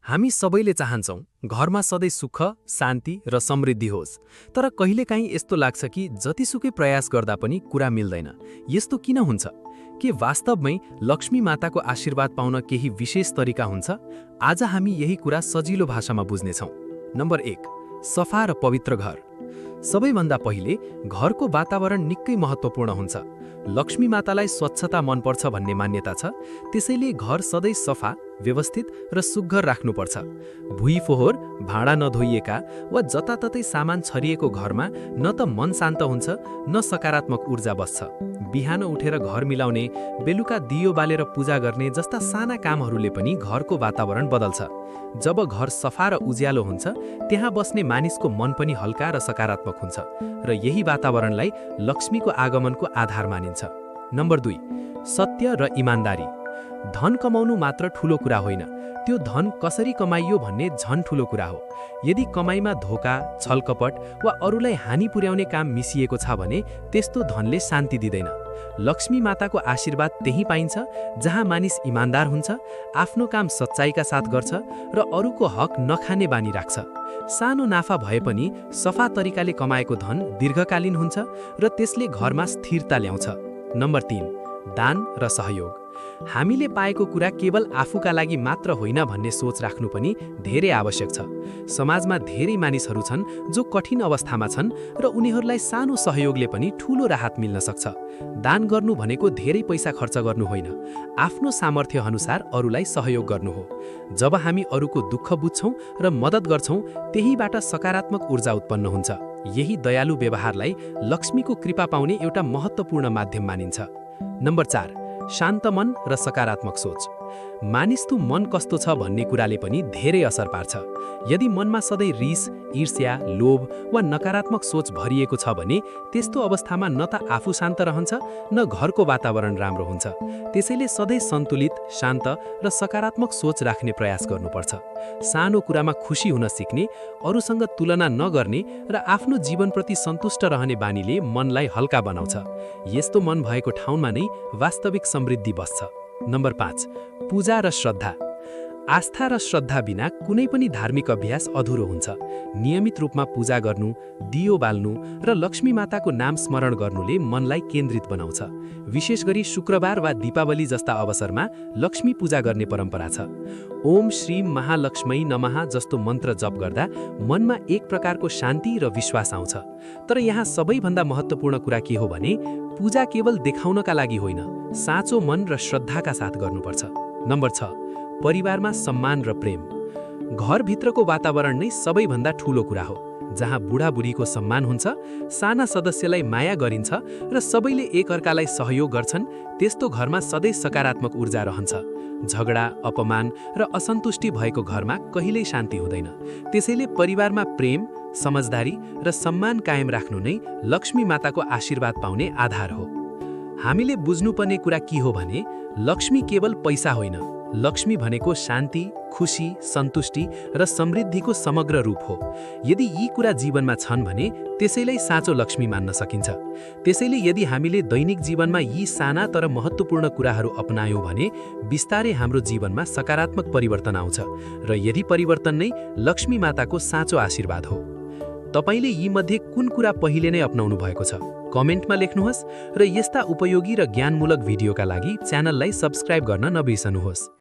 हामी सबैले चाहन्छौँ घरमा सधैँ सुख, शान्ति र समृद्धि होस्। तर कहिलेकाहीँ यस्तो लाग्छ कि जतिसुकै प्रयास गर्दा पनि कुरा मिल्दैन। यस्तो किन हुन्छ? के वास्तवमै लक्ष्मी माताको आशीर्वाद पाउन केही विशेष तरिका हुन्छ? आज हामी यही कुरा सजिलो भाषामा बुझ्नेछौँ। नम्बर 1, सफा र पवित्र घर। सबैभन्दा पहिले घरको वातावरण निकै महत्त्वपूर्ण हुन्छ। लक्ष्मी मातालाई स्वच्छता मनपर्छ भन्ने मान्यता छ, त्यसैले घर सधैँ सफा, व्यवस्थित र सुग्घर राख्नुपर्छ। भुइँ फोहोर, भाँडा नधोइएका वा जताततै सामान छरिएको घरमा न त मन शान्त हुन्छ न सकारात्मक ऊर्जा बस्छ। बिहान उठेर घर मिलाउने, बेलुका दियो बालेर पूजा गर्ने जस्ता साना कामहरूले पनि घरको वातावरण बदल्छ। जब घर सफा र उज्यालो हुन्छ, त्यहाँ बस्ने मानिसको मन पनि हल्का र सकारात्मक हुन्छ र यही वातावरणलाई लक्ष्मीको आगमनको आधार मानिन्छ। नम्बर 2, सत्य र इमान्दारी। धन कमाउनु मात्र ठूलो कुरा होइन, त्यो धन कसरी कमाइयो भन्ने झन ठूलो कुरा हो। यदि कमाइमा धोका, छलकपट वा अरूलाई हानि पुर्याउने काम मिसिएको छ भने त्यस्तो धनले शान्ति दिँदैन। लक्ष्मी माताको आशीर्वाद त्यही पाइन्छ जहाँ मानिस इमान्दार हुन्छ, आफ्नो काम सच्चाइका साथ गर्छ र अरूको हक नखाने बानी राख्छ। सानो नाफा भए पनि सफा तरिकाले कमाएको धन दीर्घकालीन हुन्छ र त्यसले घरमा स्थिरता ल्याउँछ। नम्बर 3, दान र सहयोग। हामीले पाएको कुरा केवल आफूका लागि मात्र होइन भन्ने सोच राख्नु पनि धेरै आवश्यक छ। समाजमा धेरै मानिसहरू छन् जो कठिन अवस्थामा छन् र उनीहरूलाई सानो सहयोगले पनि ठूलो राहत मिल्न सक्छ। दान गर्नु भनेको धेरै पैसा खर्च गर्नु होइन, आफ्नो सामर्थ्य अनुसार अरूलाई सहयोग गर्नु हो। जब हामी अरूको दुःख बुझ्छौँ र मद्दत गर्छौँ, त्यहीबाट सकारात्मक ऊर्जा उत्पन्न हुन्छ। यही दयालु व्यवहारलाई लक्ष्मीको कृपा पाउने एउटा महत्त्वपूर्ण माध्यम मानिन्छ। नम्बर 4, शान्त मन र सकारात्मक सोच। मानिसको मन कस्तो छ भन्ने कुराले पनि धेरै असर पार्छ। यदि मनमा सधैँ रिस, ईर्ष्या, लोभ वा नकारात्मक सोच भरिएको छ भने त्यस्तो अवस्थामा न त आफू शान्त रहन्छ न घरको वातावरण राम्रो हुन्छ। त्यसैले सधैँ सन्तुलित, शान्त र सकारात्मक सोच राख्ने प्रयास गर्नुपर्छ। सानो कुरामा खुसी हुन सिक्ने, अरूसँग तुलना नगर्ने र आफ्नो जीवनप्रति सन्तुष्ट रहने बानीले मनलाई हल्का बनाउँछ। यस्तो मन भएको ठाउँमा नै वास्तविक समृद्धि बस्छ। नम्बर 5, पूजा र श्रद्धा। आस्था र श्रद्धा बिना कुनै पनि धार्मिक अभ्यास अधुरो हुन्छ। नियमित रूपमा पूजा गर्नु, दियो बाल्नु र लक्ष्मी माताको नाम स्मरण गर्नुले मनलाई केन्द्रित बनाउँछ। विशेष गरी शुक्रबार वा दीपावली जस्ता अवसरमा लक्ष्मी पूजा गर्ने परम्परा छ। ओम श्री महालक्ष्मी नमः जस्तो मन्त्र जप गर्दा मनमा एक प्रकारको शान्ति र विश्वास आउँछ। तर यहाँ सबैभन्दा महत्त्वपूर्ण कुरा के हो भने पूजा केवल देखाउनका लागि होइन, साँचो मन र श्रद्धाका साथ गर्नुपर्छ। नम्बर 6, परिवारमा सम्मान र प्रेम। घरभित्रको वातावरण नै सबैभन्दा ठूलो कुरा हो। जहाँ बुढाबुढीको सम्मान हुन्छ, साना सदस्यलाई माया गरिन्छ र सबैले एकअर्कालाई सहयोग गर्छन्, त्यस्तो घरमा सधैँ सकारात्मक ऊर्जा रहन्छ। झगडा, अपमान र असन्तुष्टि भएको घरमा कहिल्यै शान्ति हुँदैन। त्यसैले परिवारमा प्रेम, समझदारी र सम्मान कायम राख्नु नै लक्ष्मी माताको आशीर्वाद पाउने आधार हो। हामीले बुझ्नुपर्ने कुरा के हो भने लक्ष्मी केवल पैसा होइन, लक्ष्मी भनेको शान्ति, खुशी, सन्तुष्टि र समृद्धिको समग्र रूप हो। यदि यी कुरा जीवनमा छन् भने त्यसैलाई साँचो लक्ष्मी मान्न सकिन्छ। त्यसैले यदि हामीले दैनिक जीवनमा यी साना तर महत्त्वपूर्ण कुराहरू अपनायौँ भने बिस्तारै हाम्रो जीवनमा सकारात्मक परिवर्तन आउँछ र यदि परिवर्तन नै लक्ष्मी माताको साँचो आशीर्वाद हो। तपाईले यी मध्ये कुन कुरा पहिले नै अपनाउनु भएको छ? कमेन्टमा लेख्नुहोस् र यस्ता उपयोगी र ज्ञानमूलक भिडियोका लागि च्यानललाई सब्स्क्राइब गर्न नबिर्सनुहोस्।